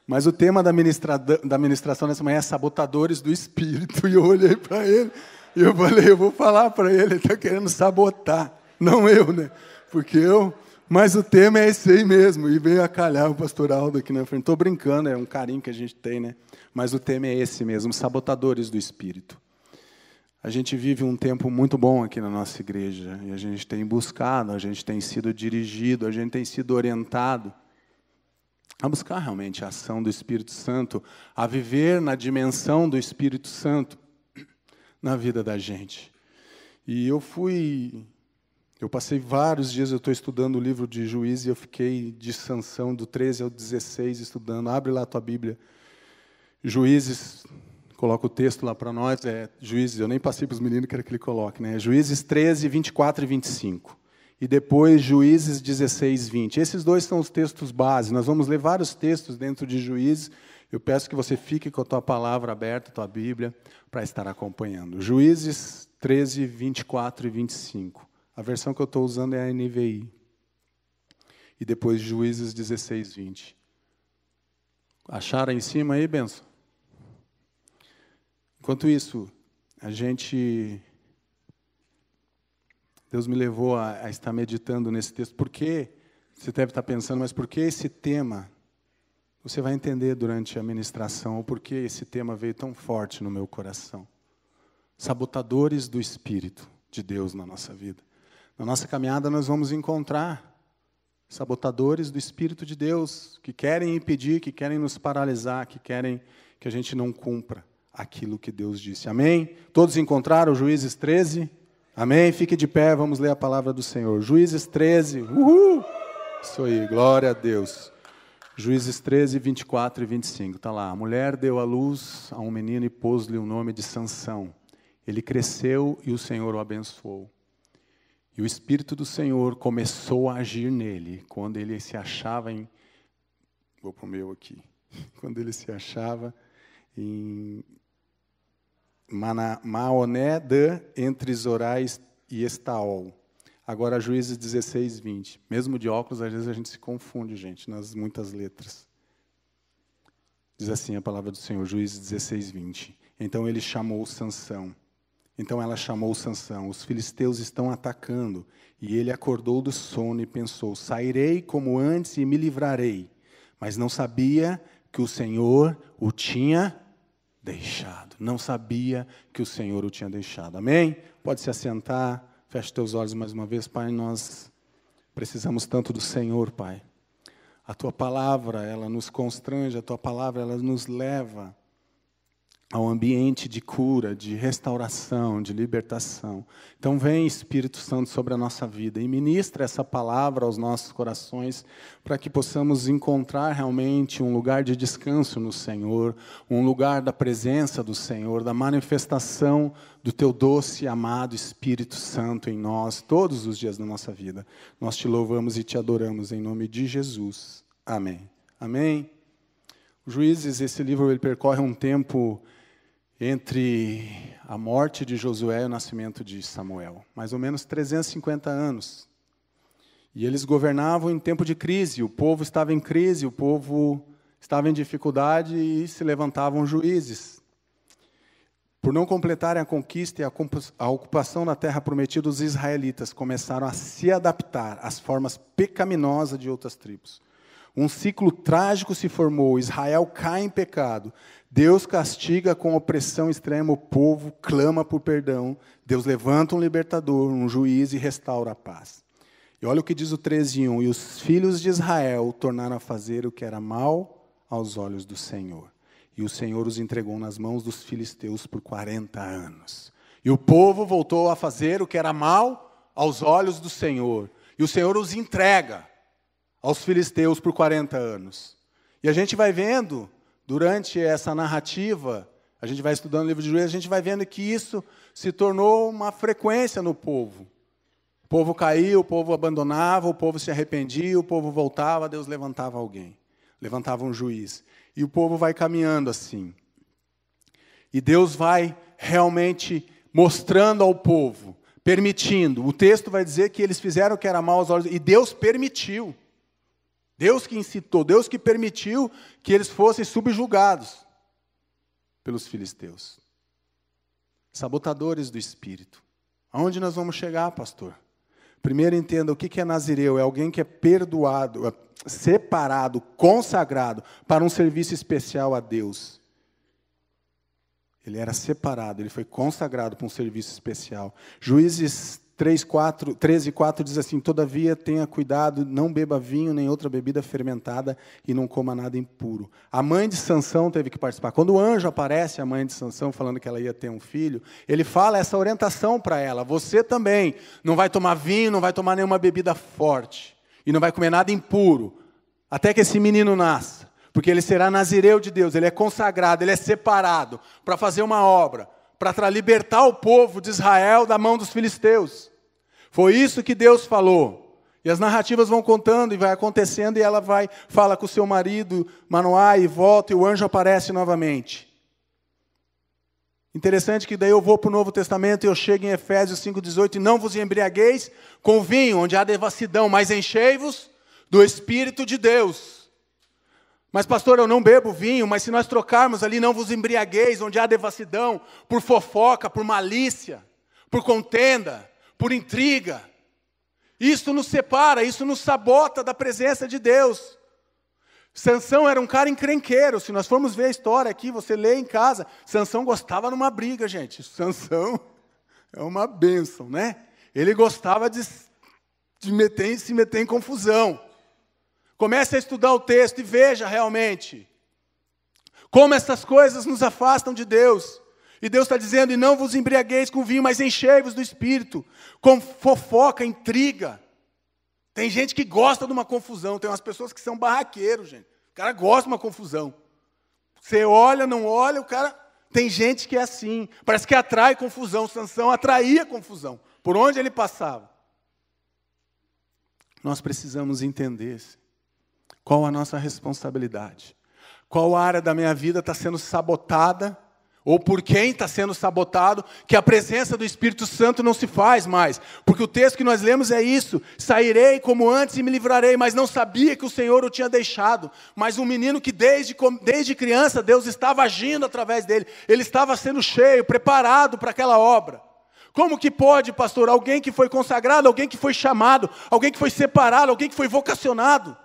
Mas o tema da ministração nessa manhã é sabotadores do espírito. E eu olhei para ele e eu falei, eu vou falar para ele, ele está querendo sabotar. Não eu, né? Porque eu... Mas o tema é esse aí mesmo. E veio a calhar o pastor Aldo aqui na frente. Estou brincando, é um carinho que a gente tem, né? Mas o tema é esse mesmo, sabotadores do espírito. A gente vive um tempo muito bom aqui na nossa igreja. E a gente tem buscado, a gente tem sido dirigido, a gente tem sido orientado a buscar realmente a ação do Espírito Santo, a viver na dimensão do Espírito Santo na vida da gente. E eu passei vários dias, eu estou estudando o livro de Juízes, e eu fiquei de Sansão, do 13 ao 16, estudando. Abre lá a tua Bíblia. Juízes, coloca o texto lá para nós, Juízes, eu nem passei para os meninos, quero que ele coloque, né? Juízes 13, 24 e 25. E depois Juízes 16, 20. Esses dois são os textos base. Nós vamos ler vários textos dentro de Juízes. Eu peço que você fique com a tua palavra aberta, a tua Bíblia, para estar acompanhando. Juízes 13, 24 e 25. A versão que eu estou usando é a NVI. E depois Juízes 16, 20. Acharam em cima aí, benção? Enquanto isso, Deus me levou a estar meditando nesse texto. Por que? Você deve estar pensando, mas por que esse tema? Você vai entender durante a ministração o porquê esse tema veio tão forte no meu coração. Sabotadores do Espírito de Deus na nossa vida. Na nossa caminhada nós vamos encontrar sabotadores do Espírito de Deus que querem impedir, que querem nos paralisar, que querem que a gente não cumpra aquilo que Deus disse. Amém? Todos encontraram Juízes 13? Amém? Fique de pé, vamos ler a palavra do Senhor. Juízes 13, uhul! Isso aí, glória a Deus. Juízes 13, 24 e 25, está lá. A mulher deu à luz a um menino e pôs-lhe o nome de Sansão. Ele cresceu e o Senhor o abençoou. E o Espírito do Senhor começou a agir nele, quando ele se achava em... Vou para o meu aqui. Quando ele se achava em... Maoné-Dan, entre Zorais e Estaol. Agora, Juízes 16, 20. Mesmo de óculos, às vezes a gente se confunde, gente, nas muitas letras. Diz assim a palavra do Senhor, Juízes 16, 20. Então ele chamou Sansão. Então ela chamou Sansão. Os filisteus estão atacando. E ele acordou do sono e pensou, sairei como antes e me livrarei. Mas não sabia que o Senhor o tinha deixado. Não sabia que o Senhor o tinha deixado. Amém? Pode se assentar. Feche teus olhos mais uma vez, Pai. Nós precisamos tanto do Senhor, Pai. A Tua palavra, ela nos constrange. A Tua palavra, ela nos leva ao ambiente de cura, de restauração, de libertação. Então vem, Espírito Santo, sobre a nossa vida e ministra essa palavra aos nossos corações para que possamos encontrar realmente um lugar de descanso no Senhor, um lugar da presença do Senhor, da manifestação do Teu doce e amado Espírito Santo em nós, todos os dias da nossa vida. Nós Te louvamos e Te adoramos em nome de Jesus. Amém. Amém. Juízes, esse livro ele percorre um tempo entre a morte de Josué e o nascimento de Samuel, mais ou menos 350 anos. E eles governavam em tempo de crise, o povo estava em crise, o povo estava em dificuldade e se levantavam juízes. Por não completarem a conquista e a ocupação da terra prometida, os israelitas começaram a se adaptar às formas pecaminosas de outras tribos. Um ciclo trágico se formou, Israel cai em pecado, Deus castiga com opressão extrema o povo, clama por perdão, Deus levanta um libertador, um juiz e restaura a paz. E olha o que diz o 13:1, e os filhos de Israel tornaram a fazer o que era mal aos olhos do Senhor. E o Senhor os entregou nas mãos dos filisteus por 40 anos. E o povo voltou a fazer o que era mal aos olhos do Senhor. E o Senhor os entrega aos filisteus por 40 anos. E a gente vai vendo, durante essa narrativa, a gente vai estudando o livro de Juízes, a gente vai vendo que isso se tornou uma frequência no povo. O povo caía, o povo abandonava, o povo se arrependia, o povo voltava, Deus levantava alguém, levantava um juiz. E o povo vai caminhando assim. E Deus vai realmente mostrando ao povo, permitindo. O texto vai dizer que eles fizeram o que era mal aos olhos, e Deus permitiu. Deus que incitou, Deus que permitiu que eles fossem subjugados pelos filisteus. Sabotadores do espírito. Aonde nós vamos chegar, pastor? Primeiro entenda o que é nazireu. É alguém que é perdoado, separado, consagrado para um serviço especial a Deus. Ele era separado, ele foi consagrado para um serviço especial. Juízes 13:4 diz assim: todavia tenha cuidado, não beba vinho nem outra bebida fermentada e não coma nada impuro. A mãe de Sansão teve que participar. Quando o anjo aparece, a mãe de Sansão, falando que ela ia ter um filho, ele fala essa orientação para ela: você também não vai tomar vinho, não vai tomar nenhuma bebida forte, e não vai comer nada impuro, até que esse menino nasça, porque ele será nazireu de Deus, ele é consagrado, ele é separado para fazer uma obra, para libertar o povo de Israel da mão dos filisteus. Foi isso que Deus falou. E as narrativas vão contando e vai acontecendo, e ela fala com o seu marido, Manoá, e volta, e o anjo aparece novamente. Interessante que daí eu vou para o Novo Testamento e eu chego em Efésios 5,18, e não vos embriagueis com vinho, onde há devassidão, mas enchei-vos do Espírito de Deus. Mas pastor, eu não bebo vinho, mas se nós trocarmos ali, não vos embriagueis, onde há devassidão, por fofoca, por malícia, por contenda, por intriga. Isso nos separa, isso nos sabota da presença de Deus. Sansão era um cara encrenqueiro. Se nós formos ver a história aqui, você lê em casa, Sansão gostava de uma briga, gente. Sansão é uma bênção, né? Ele gostava de se meter em confusão. Comece a estudar o texto e veja realmente como essas coisas nos afastam de Deus. E Deus está dizendo: e não vos embriagueis com vinho, mas enchei-vos do Espírito, com fofoca, intriga. Tem gente que gosta de uma confusão, tem umas pessoas que são barraqueiros, gente. O cara gosta de uma confusão. Você olha, não olha, o cara... Tem gente que é assim, parece que atrai confusão. Sansão atraía confusão, por onde ele passava. Nós precisamos entender qual a nossa responsabilidade. Qual área da minha vida está sendo sabotada, ou por quem está sendo sabotado, que a presença do Espírito Santo não se faz mais. Porque o texto que nós lemos é isso: sairei como antes e me livrarei, mas não sabia que o Senhor o tinha deixado. Mas um menino que desde criança Deus estava agindo através dele, ele estava sendo cheio, preparado para aquela obra. Como que pode, pastor, alguém que foi consagrado, alguém que foi chamado, alguém que foi separado, alguém que foi vocacionado,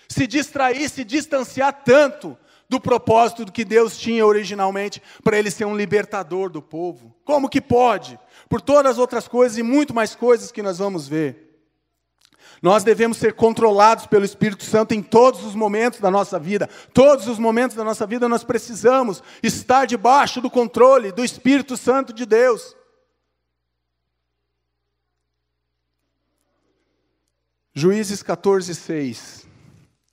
se distrair, se distanciar tanto do propósito do que Deus tinha originalmente para ele ser um libertador do povo? Como que pode? Por todas as outras coisas e muito mais coisas que nós vamos ver. Nós devemos ser controlados pelo Espírito Santo em todos os momentos da nossa vida. Todos os momentos da nossa vida nós precisamos estar debaixo do controle do Espírito Santo de Deus. Juízes 14:6.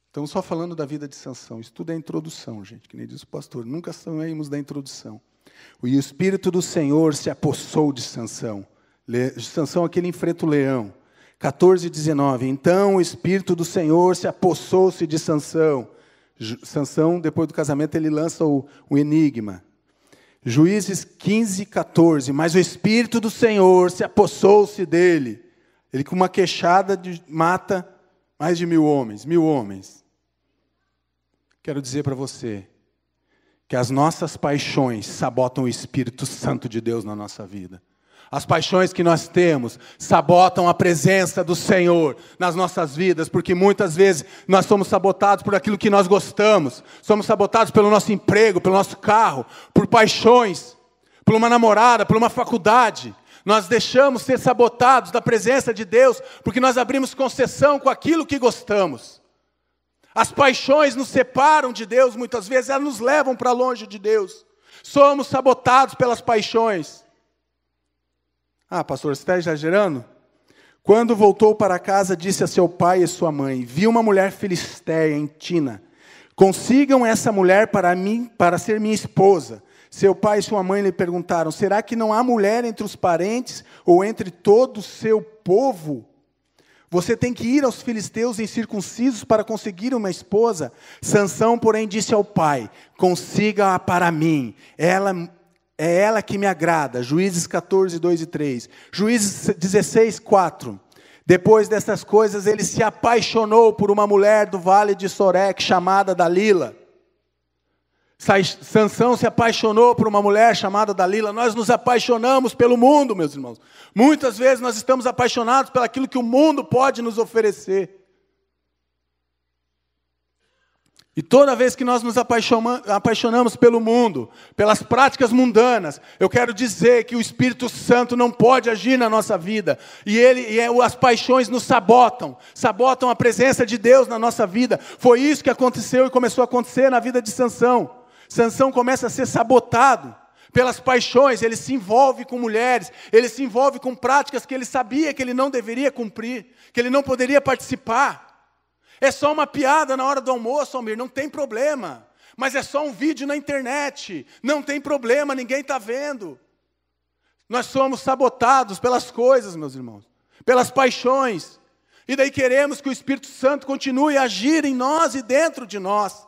Estamos só falando da vida de Sansão. Estuda a introdução, gente, que nem diz o pastor. Nunca saímos da introdução. E o Espírito do Senhor se apossou de Sansão. Sansão, aquele enfrenta o leão. 14:19. Então o Espírito do Senhor se apossou-se de Sansão. Sansão, depois do casamento, ele lança o enigma. Juízes 15:14. Mas o Espírito do Senhor se apossou-se dele. Ele, com uma queixada, mata mais de 1.000 homens. 1.000 homens. Quero dizer para você que as nossas paixões sabotam o Espírito Santo de Deus na nossa vida. As paixões que nós temos sabotam a presença do Senhor nas nossas vidas, porque muitas vezes nós somos sabotados por aquilo que nós gostamos, somos sabotados pelo nosso emprego, pelo nosso carro, por paixões, por uma namorada, por uma faculdade. Nós deixamos ser sabotados da presença de Deus, porque nós abrimos concessão com aquilo que gostamos. As paixões nos separam de Deus muitas vezes, elas nos levam para longe de Deus. Somos sabotados pelas paixões. Ah, pastor, você está exagerando? Quando voltou para casa, disse a seu pai e sua mãe: vi uma mulher filisteia em Tina. Consigam essa mulher para mim, para ser minha esposa. Seu pai e sua mãe lhe perguntaram: será que não há mulher entre os parentes ou entre todo o seu povo? Você tem que ir aos filisteus incircuncisos para conseguir uma esposa? Sansão, porém, disse ao pai: consiga-a para mim. É ela que me agrada. Juízes 14:2 e 3. Juízes 16:4. Depois dessas coisas, ele se apaixonou por uma mulher do vale de Sorek, chamada Dalila. Sansão se apaixonou por uma mulher chamada Dalila. Nós nos apaixonamos pelo mundo, meus irmãos. Muitas vezes nós estamos apaixonados por aquilo que o mundo pode nos oferecer. E toda vez que nós nos apaixonamos pelo mundo, pelas práticas mundanas, eu quero dizer que o Espírito Santo não pode agir na nossa vida. As paixões nos sabotam a presença de Deus na nossa vida. Foi isso que aconteceu e começou a acontecer na vida de Sansão. Sansão começa a ser sabotado pelas paixões, ele se envolve com mulheres, ele se envolve com práticas que ele sabia que ele não deveria cumprir, que ele não poderia participar. É só uma piada na hora do almoço, Almir, não tem problema. Mas é só um vídeo na internet, não tem problema, ninguém está vendo. Nós somos sabotados pelas coisas, meus irmãos, pelas paixões. E daí queremos que o Espírito Santo continue a agir em nós e dentro de nós.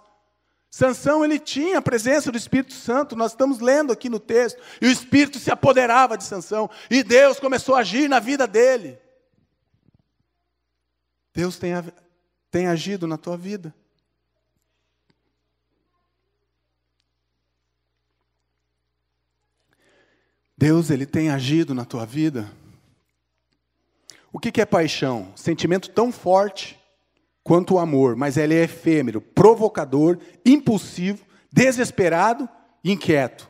Sansão, ele tinha a presença do Espírito Santo, nós estamos lendo aqui no texto. E o Espírito se apoderava de Sansão, e Deus começou a agir na vida dele. Deus tem agido na tua vida. Deus, ele tem agido na tua vida. O que é paixão? Sentimento tão forte quanto o amor, mas ele é efêmero, provocador, impulsivo, desesperado e inquieto.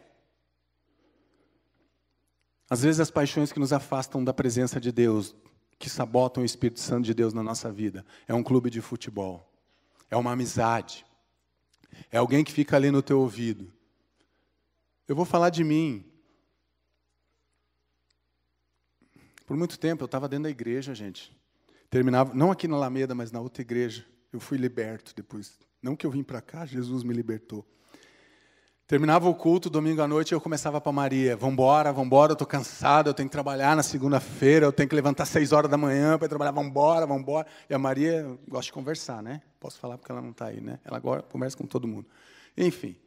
Às vezes as paixões que nos afastam da presença de Deus, que sabotam o Espírito Santo de Deus na nossa vida, é um clube de futebol, é uma amizade, é alguém que fica ali no teu ouvido. Eu vou falar de mim. Por muito tempo eu estava dentro da igreja, gente. Terminava, não aqui na Alameda, mas na outra igreja. Eu fui liberto depois. Não que eu vim para cá, Jesus me libertou. Terminava o culto, domingo à noite, eu começava para Maria. Vambora, eu estou cansado, eu tenho que trabalhar na segunda-feira, eu tenho que levantar 6 horas da manhã para ir trabalhar, vambora. E a Maria gosta de conversar, né? Posso falar porque ela não está aí, né? Ela agora conversa com todo mundo. Enfim.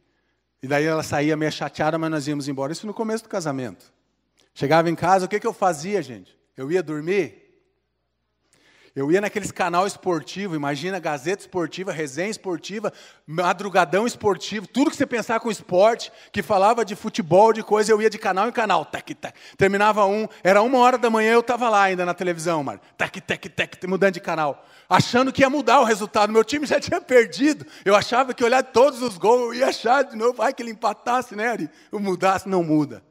E daí ela saía meio chateada, mas nós íamos embora. Isso no começo do casamento. Chegava em casa, o que eu fazia, gente? Eu ia dormir. Eu ia naqueles canal esportivo, imagina, Gazeta Esportiva, Resenha Esportiva, Madrugadão Esportivo, tudo que você pensar com esporte, que falava de futebol, de coisa, eu ia de canal em canal, tac, tac. Terminava era 1h da manhã, eu estava lá ainda na televisão, Mário, tac, tac, tac, mudando de canal, achando que ia mudar o resultado, meu time já tinha perdido, eu achava que olhar todos os gols, eu ia achar de novo, vai que ele empatasse, né, Ari? Eu mudasse, não muda.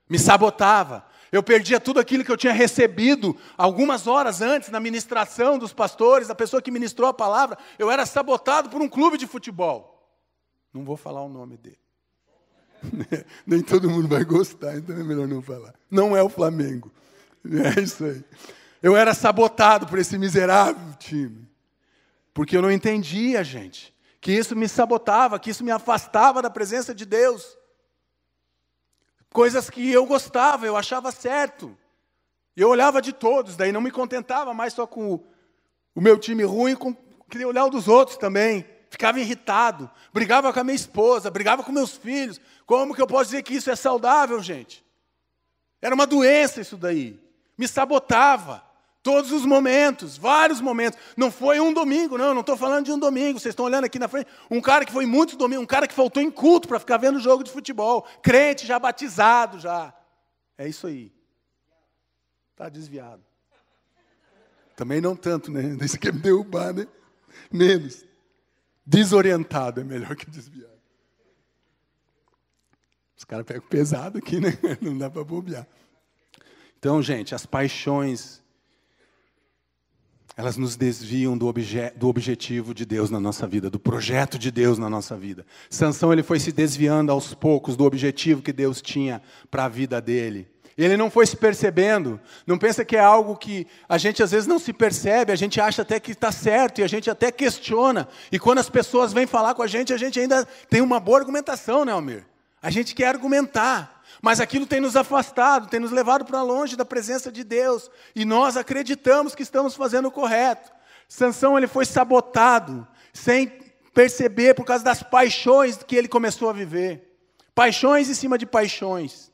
Me sabotava. Eu perdia tudo aquilo que eu tinha recebido algumas horas antes na ministração dos pastores, da pessoa que ministrou a palavra. Eu era sabotado por um clube de futebol. Não vou falar o nome dele. Nem todo mundo vai gostar, então é melhor não falar. Não é o Flamengo. É isso aí. Eu era sabotado por esse miserável time. Porque eu não entendia, gente, que isso me sabotava, que isso me afastava da presença de Deus. Coisas que eu gostava, eu achava certo. Eu olhava de todos, daí não me contentava mais só com o meu time ruim, queria olhar o dos outros também. Ficava irritado, brigava com a minha esposa, brigava com meus filhos. Como que eu posso dizer que isso é saudável, gente? Era uma doença isso daí. Me sabotava. Todos os momentos, vários momentos. Não foi um domingo, não estou falando de um domingo. Vocês estão olhando aqui na frente. Um cara que foi muitos domingos, um cara que faltou em culto para ficar vendo jogo de futebol. Crente, já batizado, já. É isso aí. Está desviado. Também não tanto, né? Isso quer me derrubar, né? Menos. Desorientado é melhor que desviado. Os caras pegam pesado aqui, né? Não dá para bobear. Então, gente, as paixões, elas nos desviam do objetivo de Deus na nossa vida, do projeto de Deus na nossa vida. Sansão, ele foi se desviando aos poucos do objetivo que Deus tinha para a vida dele. Ele não foi se percebendo. Não pensa que é algo que a gente às vezes não se percebe, a gente acha até que está certo e a gente até questiona. E quando as pessoas vêm falar com a gente ainda tem uma boa argumentação, né, Almir? A gente quer argumentar. Mas aquilo tem nos afastado, tem nos levado para longe da presença de Deus. E nós acreditamos que estamos fazendo o correto. Sansão, ele foi sabotado, sem perceber, por causa das paixões que ele começou a viver. Paixões em cima de paixões.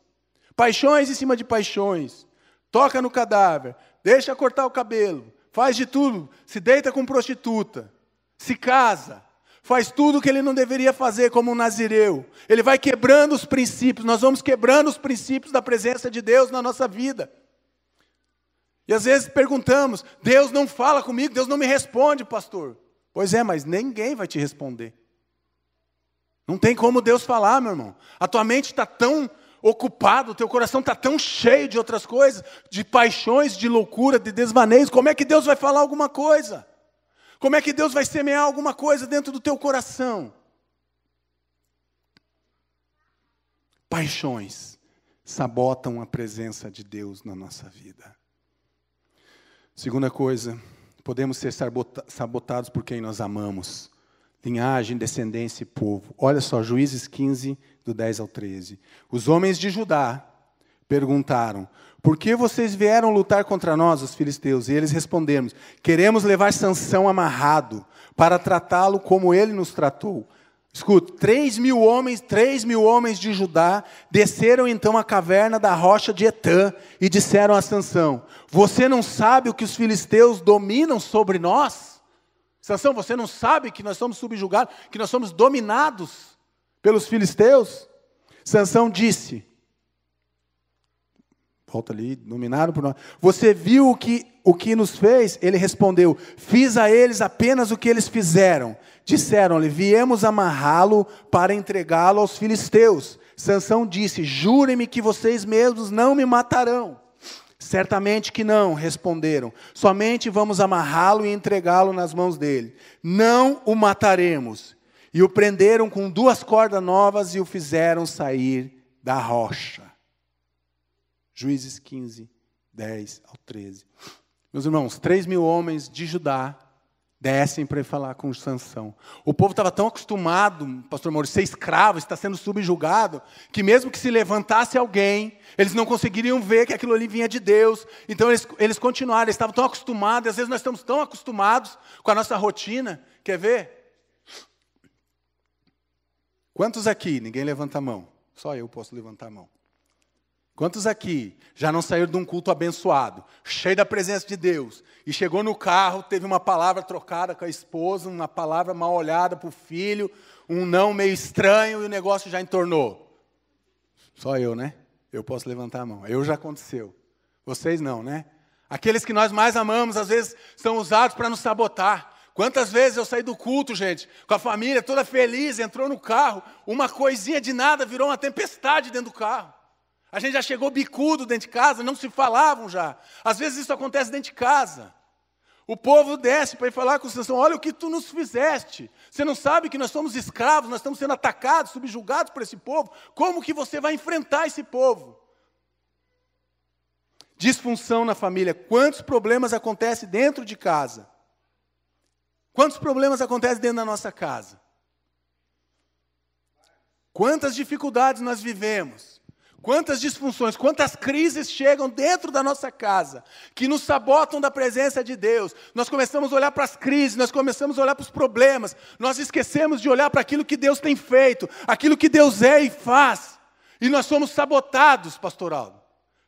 Paixões em cima de paixões. Toca no cadáver, deixa cortar o cabelo, faz de tudo, se deita com prostituta, se casa, faz tudo o que ele não deveria fazer como um nazireu. Ele vai quebrando os princípios, nós vamos quebrando os princípios da presença de Deus na nossa vida. E às vezes perguntamos, Deus não fala comigo, Deus não me responde, pastor. Pois é, mas ninguém vai te responder. Não tem como Deus falar, meu irmão. A tua mente está tão ocupada, o teu coração está tão cheio de outras coisas, de paixões, de loucura, de desvaneios. Como é que Deus vai falar alguma coisa? Como é que Deus vai semear alguma coisa dentro do teu coração? Paixões sabotam a presença de Deus na nossa vida. Segunda coisa, podemos ser sabotados por quem nós amamos. Linhagem, descendência e povo. Olha só, Juízes 15, do 10 ao 13. Os homens de Judá perguntaram, por que vocês vieram lutar contra nós, os filisteus? E eles responderam, queremos levar Sansão amarrado, para tratá-lo como ele nos tratou. Escuta, 3.000 homens de Judá desceram então à caverna da rocha de Etã e disseram a Sansão, você não sabe o que os filisteus dominam sobre nós? Sansão, você não sabe que nós somos subjugados, que nós somos dominados pelos filisteus? Sansão disse, volta ali, dominaram por nós. Você viu o que nos fez? Ele respondeu, fiz a eles apenas o que eles fizeram. Disseram-lhe, viemos amarrá-lo para entregá-lo aos filisteus. Sansão disse, jurem-me que vocês mesmos não me matarão. Certamente que não, responderam. Somente vamos amarrá-lo e entregá-lo nas mãos dele. Não o mataremos. E o prenderam com 2 cordas novas e o fizeram sair da rocha. Juízes 15, 10 ao 13. Meus irmãos, 3.000 homens de Judá descem para ir falar com Sansão. O povo estava tão acostumado, pastor Maurício, ser escravo, estar sendo subjugado, que mesmo que se levantasse alguém, eles não conseguiriam ver que aquilo ali vinha de Deus. Então eles continuaram, eles estavam tão acostumados, e às vezes nós estamos tão acostumados com a nossa rotina. Quer ver? Quantos aqui? Ninguém levanta a mão. Só eu posso levantar a mão. Quantos aqui já não saíram de um culto abençoado, cheio da presença de Deus, e chegou no carro, teve uma palavra trocada com a esposa, uma palavra mal olhada para o filho, um não meio estranho, e o negócio já entornou? Só eu, né? Eu posso levantar a mão. Eu já aconteceu. Vocês não, né? Aqueles que nós mais amamos, às vezes, são usados para nos sabotar. Quantas vezes eu saí do culto, gente, com a família toda feliz, entrou no carro, uma coisinha de nada virou uma tempestade dentro do carro. A gente já chegou bicudo dentro de casa, não se falavam já. Às vezes isso acontece dentro de casa. O povo desce para ir falar com o Sansão, olha o que tu nos fizeste. Você não sabe que nós somos escravos, nós estamos sendo atacados, subjugados por esse povo. Como que você vai enfrentar esse povo? Disfunção na família. Quantos problemas acontecem dentro de casa? Quantos problemas acontecem dentro da nossa casa? Quantas dificuldades nós vivemos? Quantas disfunções, quantas crises chegam dentro da nossa casa, que nos sabotam da presença de Deus. Nós começamos a olhar para as crises, nós começamos a olhar para os problemas, nós esquecemos de olhar para aquilo que Deus tem feito, aquilo que Deus é e faz. E nós somos sabotados, pastor Aldo,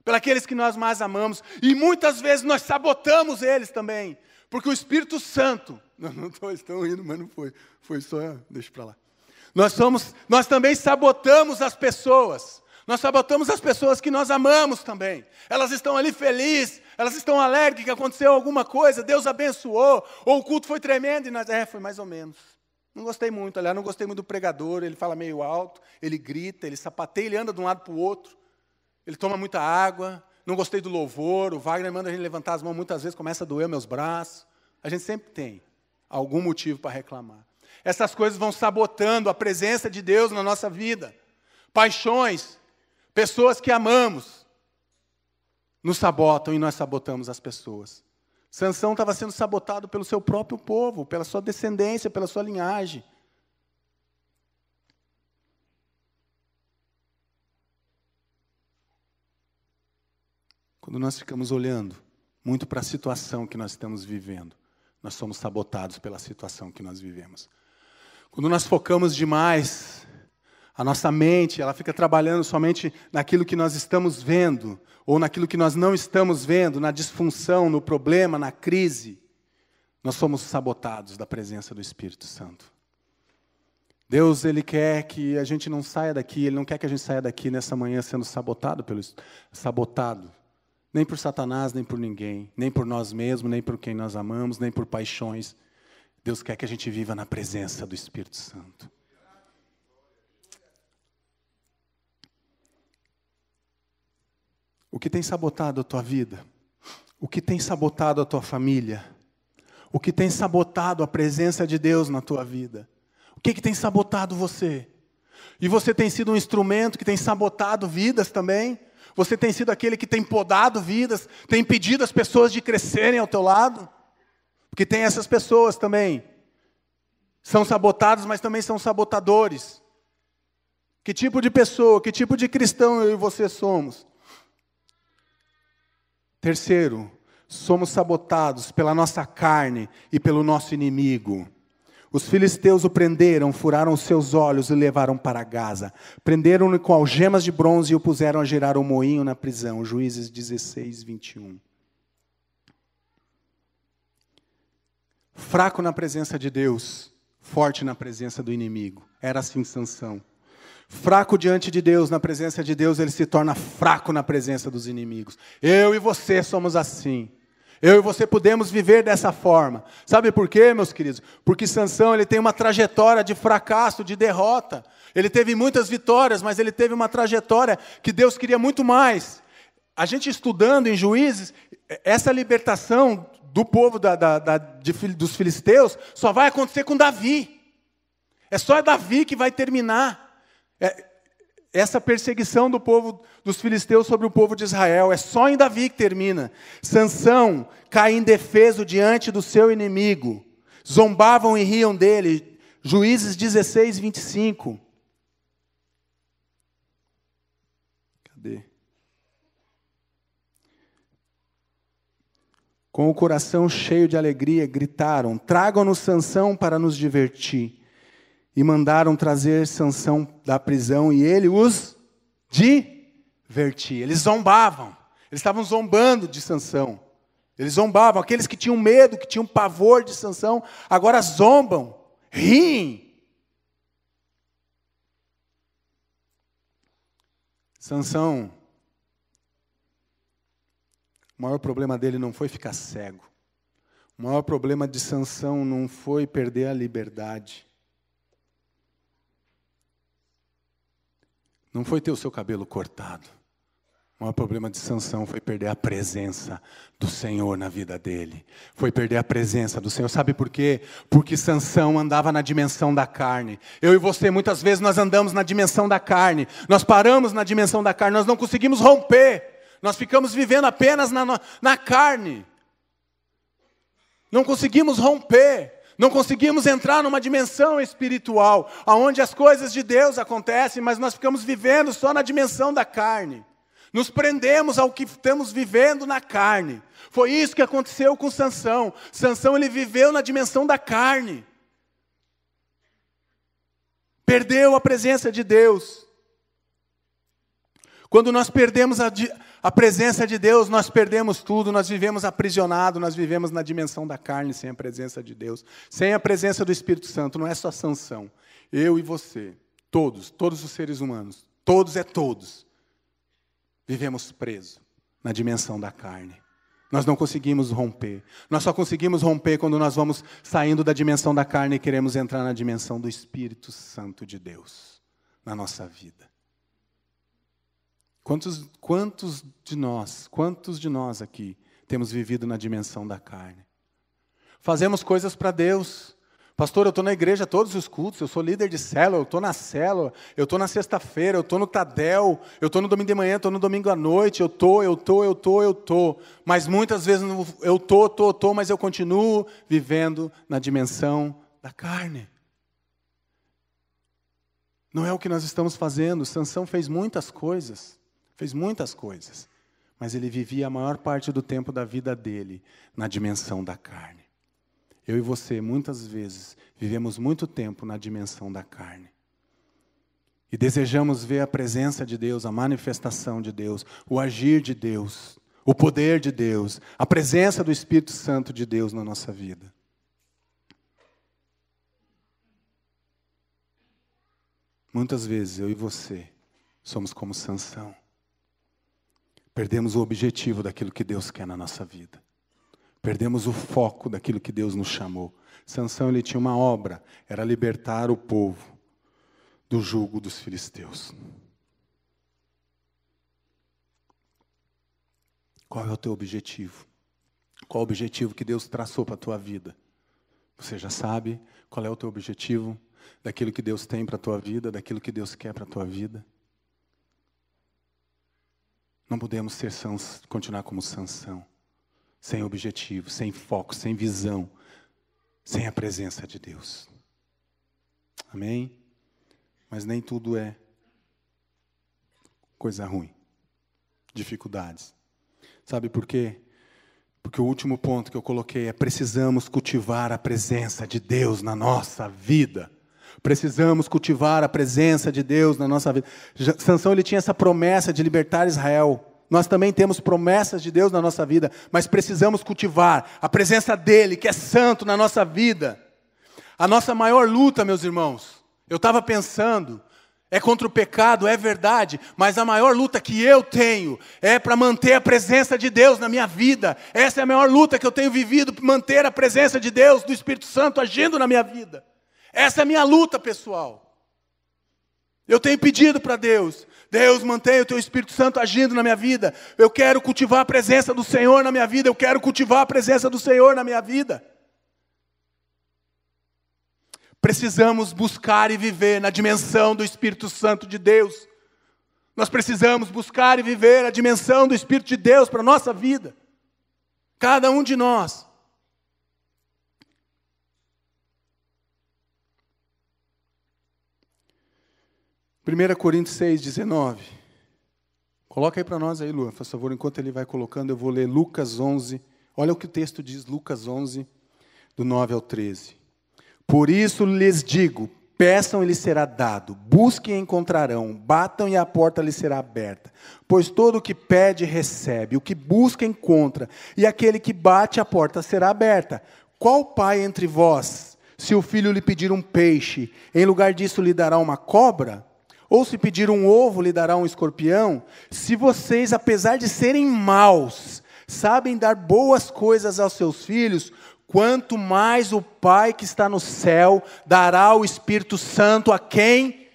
pelos que nós mais amamos, e muitas vezes nós sabotamos eles também, porque o Espírito Santo, não estão indo, mas não foi só, deixa para lá. Nós também sabotamos as pessoas. Nós sabotamos as pessoas que nós amamos também. Elas estão ali felizes, elas estão alegres que aconteceu alguma coisa, Deus abençoou, ou o culto foi tremendo, e nós, foi mais ou menos. Não gostei muito, aliás, não gostei muito do pregador, ele fala meio alto, ele grita, ele sapateia, ele anda de um lado para o outro, ele toma muita água, não gostei do louvor, o Wagner manda a gente levantar as mãos, muitas vezes começa a doer meus braços. A gente sempre tem algum motivo para reclamar. Essas coisas vão sabotando a presença de Deus na nossa vida. Paixões, pessoas que amamos, nos sabotam e nós sabotamos as pessoas. Sansão estava sendo sabotado pelo seu próprio povo, pela sua descendência, pela sua linhagem. Quando nós ficamos olhando muito para a situação que nós estamos vivendo, nós somos sabotados pela situação que nós vivemos. Quando nós focamos demais A nossa mente, ela fica trabalhando somente naquilo que nós estamos vendo, ou naquilo que nós não estamos vendo, na disfunção, no problema, na crise. Nós somos sabotados da presença do Espírito Santo. Deus, Ele quer que a gente não saia daqui, Ele não quer que a gente saia daqui nessa manhã sendo sabotado, nem por Satanás, nem por ninguém, nem por nós mesmos, nem por quem nós amamos, nem por paixões. Deus quer que a gente viva na presença do Espírito Santo. O que tem sabotado a tua vida? O que tem sabotado a tua família? O que tem sabotado a presença de Deus na tua vida? O que tem sabotado você? E você tem sido um instrumento que tem sabotado vidas também? Você tem sido aquele que tem podado vidas, tem impedido as pessoas de crescerem ao teu lado? Porque tem essas pessoas também. São sabotadas, mas também são sabotadores. Que tipo de pessoa, que tipo de cristão eu e você somos? Terceiro, somos sabotados pela nossa carne e pelo nosso inimigo. Os filisteus o prenderam, furaram os seus olhos e o levaram para Gaza. Prenderam-no com algemas de bronze e o puseram a girar um moinho na prisão. Juízes 16, 21. Fraco na presença de Deus, forte na presença do inimigo. Era assim Sansão. Fraco diante de Deus, na presença de Deus, ele se torna fraco na presença dos inimigos. Eu e você somos assim. Eu e você podemos viver dessa forma. Sabe por quê, meus queridos? Porque Sansão, ele tem uma trajetória de fracasso, de derrota. Ele teve muitas vitórias, mas ele teve uma trajetória que Deus queria muito mais. A gente estudando em Juízes, essa libertação do povo dos filisteus só vai acontecer com Davi. É só Davi que vai terminar essa perseguição do povo dos filisteus sobre o povo de Israel. É só em Davi que termina. Sansão cai indefeso diante do seu inimigo. Zombavam e riam dele. Juízes 16, 25. Cadê? Com o coração cheio de alegria, gritaram: tragam-nos Sansão para nos divertir. E mandaram trazer Sansão da prisão, e ele os divertia. Eles zombavam. Eles estavam zombando de Sansão. Eles zombavam. Aqueles que tinham medo, que tinham pavor de Sansão, agora zombam, riem. Sansão, o maior problema dele não foi ficar cego. O maior problema de Sansão não foi perder a liberdade. Não foi ter o seu cabelo cortado. O maior problema de Sansão foi perder a presença do Senhor na vida dele. Foi perder a presença do Senhor. Sabe por quê? Porque Sansão andava na dimensão da carne. Eu e você, muitas vezes, nós andamos na dimensão da carne. Nós paramos na dimensão da carne. Nós não conseguimos romper. Nós ficamos vivendo apenas na carne. Não conseguimos romper. Não conseguimos entrar numa dimensão espiritual, onde as coisas de Deus acontecem, mas nós ficamos vivendo só na dimensão da carne. Nos prendemos ao que estamos vivendo na carne. Foi isso que aconteceu com Sansão. Sansão, ele viveu na dimensão da carne. Perdeu a presença de Deus. Quando nós perdemos a presença de Deus, nós perdemos tudo, nós vivemos aprisionados, nós vivemos na dimensão da carne sem a presença de Deus, sem a presença do Espírito Santo. Não é só Sansão, eu e você, todos os seres humanos, todos, vivemos presos na dimensão da carne. Nós não conseguimos romper. Nós só conseguimos romper quando nós vamos saindo da dimensão da carne e queremos entrar na dimensão do Espírito Santo de Deus na nossa vida. Quantos de nós aqui temos vivido na dimensão da carne? Fazemos coisas para Deus. Pastor, eu estou na igreja todos os cultos, eu sou líder de célula, eu estou na célula, eu estou na sexta-feira, eu estou no Tadel, eu estou no domingo de manhã, eu estou no domingo à noite, eu estou. Mas muitas vezes eu estou, mas eu continuo vivendo na dimensão da carne. Não é o que nós estamos fazendo. Sansão fez muitas coisas, mas ele vivia a maior parte do tempo da vida dele na dimensão da carne. Eu e você, muitas vezes, vivemos muito tempo na dimensão da carne. E desejamos ver a presença de Deus, a manifestação de Deus, o agir de Deus, o poder de Deus, a presença do Espírito Santo de Deus na nossa vida. Muitas vezes eu e você somos como Sansão. Perdemos o objetivo daquilo que Deus quer na nossa vida. Perdemos o foco daquilo que Deus nos chamou. Sansão, ele tinha uma obra, era libertar o povo do jugo dos filisteus. Qual é o teu objetivo? Qual o objetivo que Deus traçou para a tua vida? Você já sabe qual é o teu objetivo daquilo que Deus tem para a tua vida, daquilo que Deus quer para a tua vida? Não podemos continuar como Sansão, sem objetivo, sem foco, sem visão, sem a presença de Deus. Amém? Mas nem tudo é coisa ruim, dificuldades. Sabe por quê? Porque o último ponto que eu coloquei é: precisamos cultivar a presença de Deus na nossa vida. Precisamos cultivar a presença de Deus na nossa vida. Sansão, ele tinha essa promessa de libertar Israel. Nós também temos promessas de Deus na nossa vida, mas precisamos cultivar a presença dele, que é santo, na nossa vida. A nossa maior luta, meus irmãos, eu estava pensando, é contra o pecado, é verdade, mas a maior luta que eu tenho é para manter a presença de Deus na minha vida. Essa é a maior luta que eu tenho vivido, para manter a presença de Deus, do Espírito Santo agindo na minha vida. Essa é a minha luta, pessoal. Eu tenho pedido para Deus: Deus, mantenha o teu Espírito Santo agindo na minha vida. Eu quero cultivar a presença do Senhor na minha vida. Eu quero cultivar a presença do Senhor na minha vida. Precisamos buscar e viver na dimensão do Espírito Santo de Deus. Nós precisamos buscar e viver a dimensão do Espírito de Deus para a nossa vida. Cada um de nós. Primeira Coríntios 6:19. Coloca aí para nós aí, Luan, por favor, enquanto ele vai colocando, eu vou ler Lucas 11. Olha o que o texto diz, Lucas 11, do 9 ao 13. Por isso lhes digo, peçam e lhes será dado, busquem e encontrarão, batam e a porta lhes será aberta. Pois todo o que pede recebe, o que busca encontra, e aquele que bate a porta será aberta. Qual pai entre vós, se o filho lhe pedir um peixe, em lugar disso lhe dará uma cobra? Ou se pedir um ovo, lhe dará um escorpião? Se vocês, apesar de serem maus, sabem dar boas coisas aos seus filhos, quanto mais o Pai que está no céu dará o Espírito Santo a quem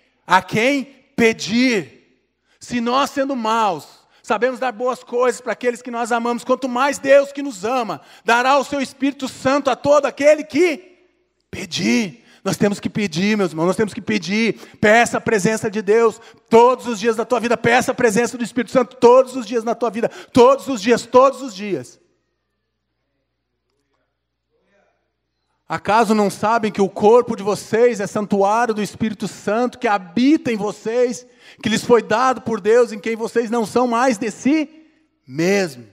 pedir. Se nós, sendo maus, sabemos dar boas coisas para aqueles que nós amamos, quanto mais Deus que nos ama dará o seu Espírito Santo a todo aquele que pedir. Nós temos que pedir, meus irmãos, nós temos que pedir. Peça a presença de Deus todos os dias da tua vida. Peça a presença do Espírito Santo todos os dias na tua vida. Todos os dias, todos os dias. Acaso não sabem que o corpo de vocês é santuário do Espírito Santo, que habita em vocês, que lhes foi dado por Deus, em quem vocês não são mais de si mesmo?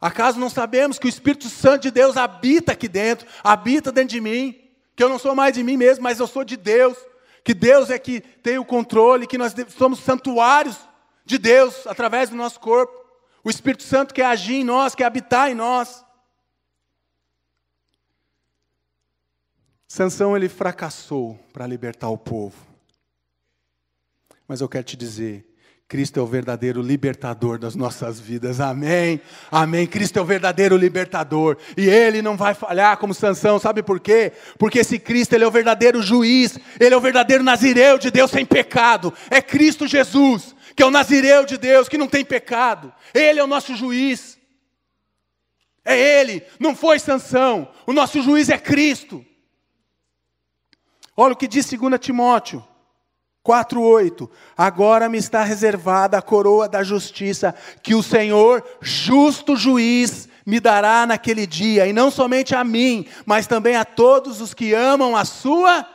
Acaso não sabemos que o Espírito Santo de Deus habita aqui dentro, habita dentro de mim? Que eu não sou mais de mim mesmo, mas eu sou de Deus, que Deus é que tem o controle, que nós somos santuários de Deus através do nosso corpo. O Espírito Santo quer agir em nós, quer habitar em nós. Sansão, ele fracassou para libertar o povo. Mas eu quero te dizer, Cristo é o verdadeiro libertador das nossas vidas. Amém? Amém. Cristo é o verdadeiro libertador. E Ele não vai falhar como Sansão. Sabe por quê? Porque esse Cristo, Ele é o verdadeiro juiz. Ele é o verdadeiro nazireu de Deus sem pecado. É Cristo Jesus, que é o nazireu de Deus, que não tem pecado. Ele é o nosso juiz. É Ele, não foi Sansão. O nosso juiz é Cristo. Olha o que diz 2 Timóteo 4:8. Agora me está reservada a coroa da justiça, que o Senhor, justo juiz, me dará naquele dia, e não somente a mim, mas também a todos os que amam a sua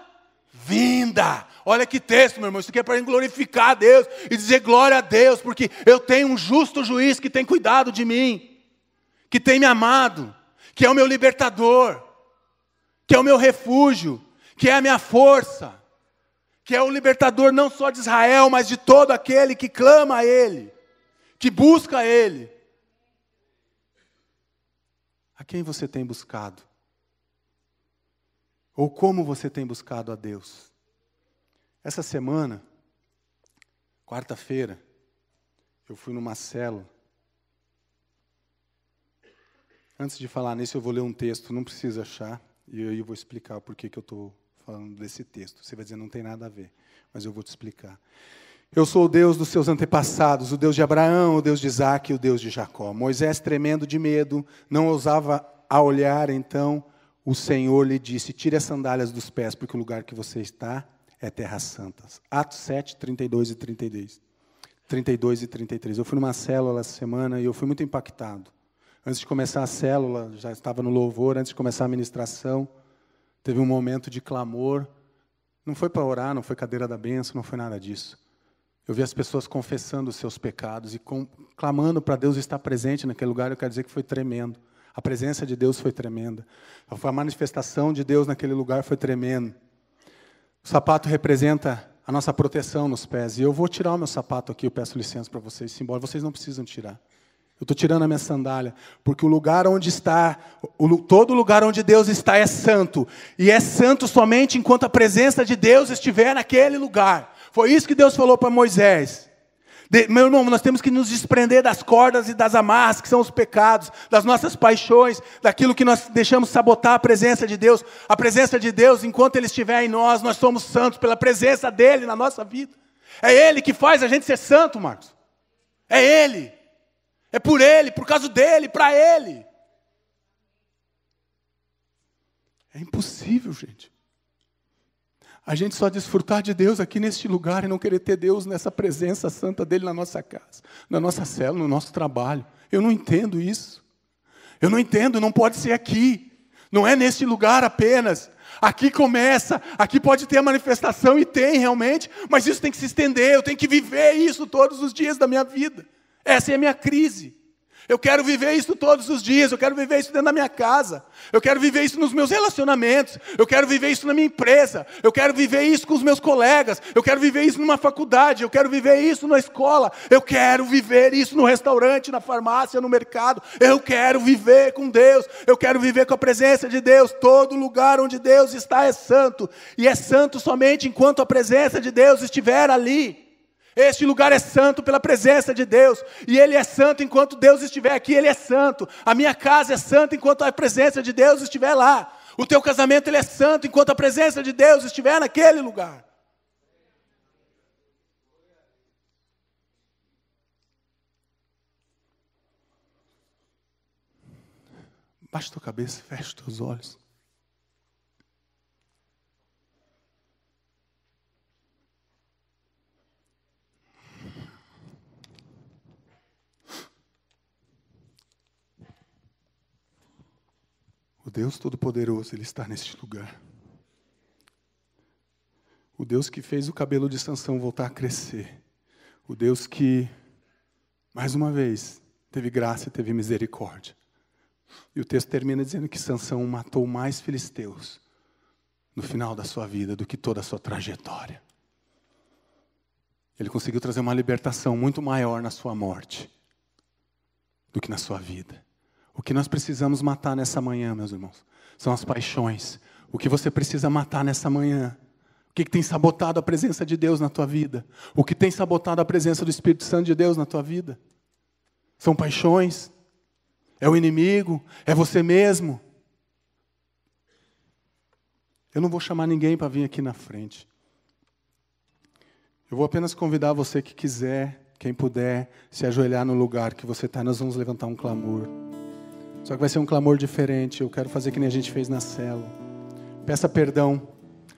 vinda. Olha que texto, meu irmão, isso aqui é para glorificar a Deus e dizer glória a Deus, porque eu tenho um justo juiz que tem cuidado de mim, que tem me amado, que é o meu libertador, que é o meu refúgio, que é a minha força, que é o libertador não só de Israel, mas de todo aquele que clama a Ele, que busca a Ele. A quem você tem buscado? Ou como você tem buscado a Deus? Essa semana, quarta-feira, eu fui numa célula. Antes de falar nisso, eu vou ler um texto, não precisa achar, e aí eu vou explicar por que eu estou falando desse texto. Você vai dizer, não tem nada a ver, mas eu vou te explicar. Eu sou o Deus dos seus antepassados, o Deus de Abraão, o Deus de Isaque e o Deus de Jacó. Moisés, tremendo de medo, não ousava a olhar, então o Senhor lhe disse, tire as sandálias dos pés, porque o lugar que você está é terra santa. Atos 7, 32 e 33. 32 e 33. Eu fui numa célula essa semana e eu fui muito impactado. Antes de começar a célula, já estava no louvor, antes de começar a ministração, teve um momento de clamor. Não foi para orar, não foi cadeira da bênção, não foi nada disso. Eu vi as pessoas confessando os seus pecados e clamando para Deus estar presente naquele lugar. Eu quero dizer que foi tremendo. A presença de Deus foi tremenda. A manifestação de Deus naquele lugar foi tremendo. O sapato representa a nossa proteção nos pés. E eu vou tirar o meu sapato aqui, eu peço licença para vocês, simbora. Vocês não precisam tirar. Eu estou tirando a minha sandália, porque o lugar onde está, todo lugar onde Deus está é santo. E é santo somente enquanto a presença de Deus estiver naquele lugar. Foi isso que Deus falou para Moisés. Meu irmão, nós temos que nos desprender das cordas e das amarras, que são os pecados, das nossas paixões, daquilo que nós deixamos sabotar a presença de Deus. A presença de Deus, enquanto Ele estiver em nós, nós somos santos pela presença dEle na nossa vida. É Ele que faz a gente ser santo, Marcos. É Ele. É por Ele, por causa dEle, para Ele. É impossível, gente. A gente só desfrutar de Deus aqui neste lugar e não querer ter Deus nessa presença santa dEle na nossa casa, na nossa célula, no nosso trabalho. Eu não entendo isso. Eu não entendo, não pode ser aqui. Não é neste lugar apenas. Aqui começa, aqui pode ter a manifestação e tem realmente, mas isso tem que se estender, eu tenho que viver isso todos os dias da minha vida. Essa é a minha crise. Eu quero viver isso todos os dias, eu quero viver isso dentro da minha casa, eu quero viver isso nos meus relacionamentos, eu quero viver isso na minha empresa, eu quero viver isso com os meus colegas, eu quero viver isso numa faculdade, eu quero viver isso na escola, eu quero viver isso no restaurante, na farmácia, no mercado, eu quero viver com Deus, eu quero viver com a presença de Deus. Todo lugar onde Deus está é santo, e é santo somente enquanto a presença de Deus estiver ali. Este lugar é santo pela presença de Deus. E Ele é santo enquanto Deus estiver aqui, Ele é santo. A minha casa é santa enquanto a presença de Deus estiver lá. O teu casamento ele é santo enquanto a presença de Deus estiver naquele lugar. Baixa tua cabeça, fecha os teus olhos. O Deus Todo-Poderoso, Ele está neste lugar. O Deus que fez o cabelo de Sansão voltar a crescer. O Deus que, mais uma vez, teve graça e teve misericórdia. E o texto termina dizendo que Sansão matou mais filisteus no final da sua vida do que toda a sua trajetória. Ele conseguiu trazer uma libertação muito maior na sua morte do que na sua vida. O que nós precisamos matar nessa manhã, meus irmãos, são as paixões. O que você precisa matar nessa manhã? O que tem sabotado a presença de Deus na tua vida? O que tem sabotado a presença do Espírito Santo de Deus na tua vida? São paixões? É o inimigo? É você mesmo? Eu não vou chamar ninguém para vir aqui na frente. Eu vou apenas convidar você que quiser, quem puder, se ajoelhar no lugar que você está. Nós vamos levantar um clamor. Só que vai ser um clamor diferente. Eu quero fazer que nem a gente fez na célula. Peça perdão.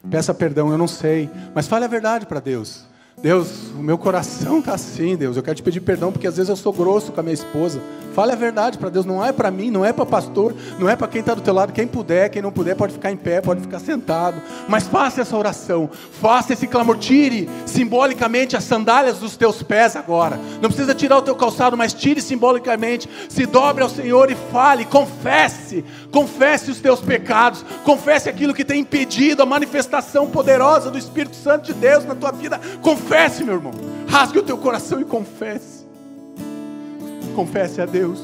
Peça perdão, eu não sei. Mas fale a verdade para Deus. Deus, o meu coração está assim, Deus. Eu quero te pedir perdão porque às vezes eu sou grosso com a minha esposa. Fale a verdade para Deus, não é para mim, não é para pastor, não é para quem está do teu lado. Quem puder, quem não puder pode ficar em pé, pode ficar sentado. Mas faça essa oração, faça esse clamor. Tire simbolicamente as sandálias dos teus pés agora. Não precisa tirar o teu calçado, mas tire simbolicamente. Se dobre ao Senhor e fale, confesse os teus pecados. Confesse aquilo que tem impedido a manifestação poderosa do Espírito Santo de Deus na tua vida. Confesse, meu irmão. Rasgue o teu coração e confesse. Confesse a Deus.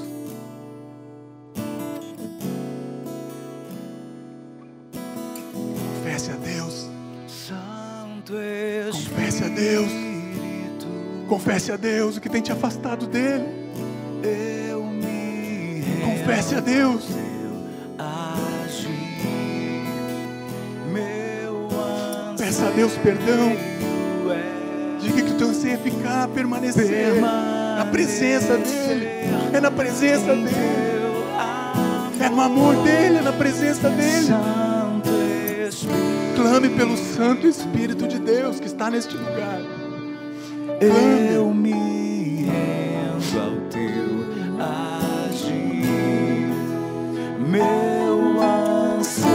Confesse a Deus. Confesse a Deus. Confesse a Deus o que tem te afastado dele. Confesse a Deus. Peça a Deus perdão. Diga que o teu anseio é ficar, permanecer na presença dele. É na presença dele. É no amor dele, é na presença dele. Clame pelo Santo Espírito de Deus que está neste lugar. Clame. Eu me rendo ao teu agir. Meu anseio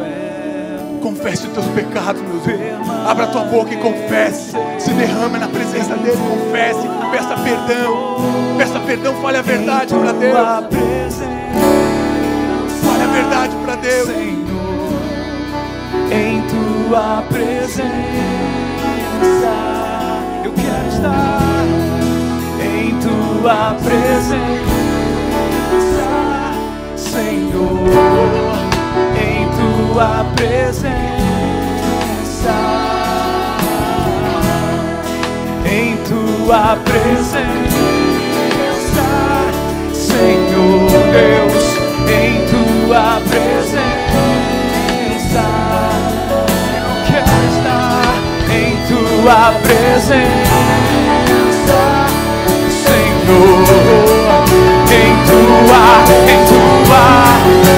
é. Confesse os teus pecados, meus irmãos. Abra a tua boca e confesse. Se derrame na presença dele. Confesse. Peça perdão. Peça perdão. Fale a verdade para Deus. Fale a verdade para Deus. Senhor, em tua presença eu quero estar. Em tua presença, Senhor, em tua presença, em tua presença, Senhor Deus, em tua presença, eu quero estar em tua presença, Senhor, em tua presença, eu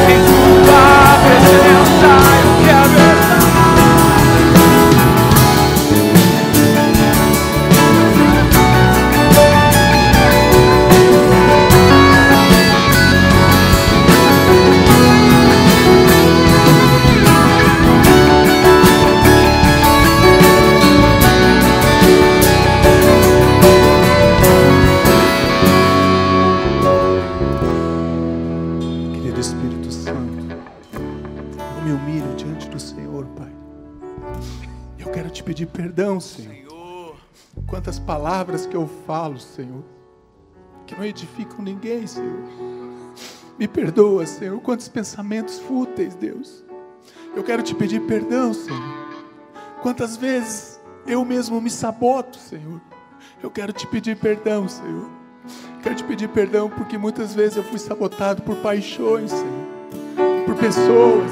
quero estar. Perdão, Senhor. Quantas palavras que eu falo, Senhor, que não edificam ninguém, Senhor. Me perdoa, Senhor. Quantos pensamentos fúteis, Deus. Eu quero te pedir perdão, Senhor. Quantas vezes eu mesmo me saboto, Senhor. Eu quero te pedir perdão, Senhor. Quero te pedir perdão porque muitas vezes eu fui sabotado por paixões, Senhor. Por pessoas,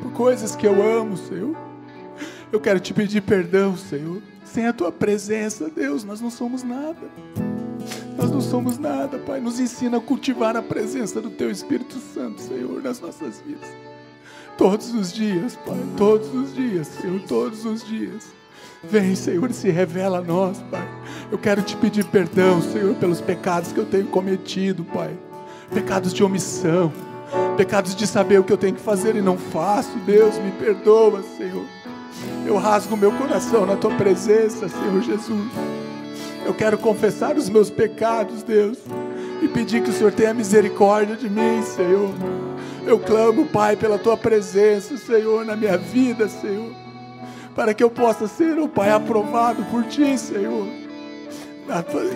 por coisas que eu amo, Senhor. Eu quero te pedir perdão, Senhor. Sem a tua presença, Deus, nós não somos nada. Nós não somos nada, Pai. Nos ensina a cultivar a presença do teu Espírito Santo, Senhor, nas nossas vidas. Todos os dias, Pai. Todos os dias, Senhor. Todos os dias. Vem, Senhor, e se revela a nós, Pai. Eu quero te pedir perdão, Senhor, pelos pecados que eu tenho cometido, Pai. Pecados de omissão. Pecados de saber o que eu tenho que fazer e não faço. Deus, me perdoa, Senhor. Eu rasgo meu coração na tua presença, Senhor Jesus. Eu quero confessar os meus pecados, Deus, e pedir que o Senhor tenha misericórdia de mim, Senhor. Eu clamo, Pai, pela tua presença, Senhor, na minha vida, Senhor, para que eu possa ser, oh Pai, aprovado por ti, Senhor,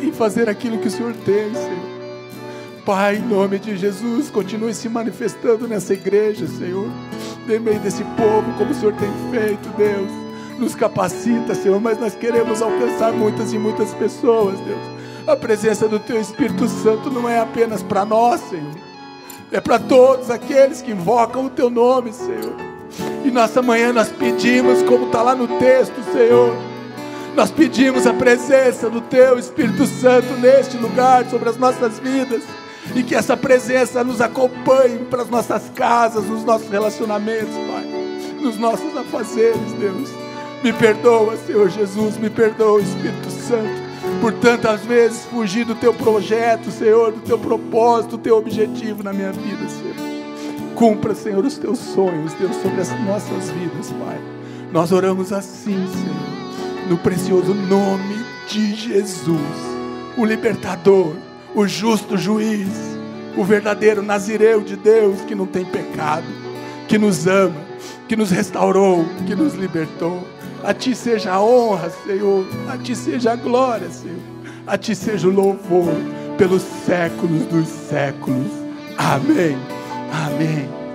e fazer aquilo que o Senhor tem, Senhor. Pai, em nome de Jesus, continue se manifestando nessa igreja, Senhor, no meio desse povo, como o Senhor tem feito, Deus. Nos capacita, Senhor, mas nós queremos alcançar muitas e muitas pessoas, Deus. A presença do Teu Espírito Santo não é apenas para nós, Senhor. É para todos aqueles que invocam o Teu nome, Senhor. E nessa manhã nós pedimos, como está lá no texto, Senhor, nós pedimos a presença do Teu Espírito Santo neste lugar, sobre as nossas vidas. E que essa presença nos acompanhe para as nossas casas, nos nossos relacionamentos, Pai, nos nossos afazeres, Deus. Me perdoa, Senhor Jesus, me perdoa, Espírito Santo, por tantas vezes fugir do teu projeto, Senhor, do teu propósito, do teu objetivo na minha vida, Senhor. Cumpra, Senhor, os teus sonhos, Deus, sobre as nossas vidas, Pai. Nós oramos assim, Senhor, no precioso nome de Jesus, o libertador, o justo juiz, o verdadeiro nazireu de Deus, que não tem pecado, que nos ama, que nos restaurou, que nos libertou. A Ti seja a honra, Senhor, a Ti seja a glória, Senhor, a Ti seja o louvor pelos séculos dos séculos. Amém. Amém.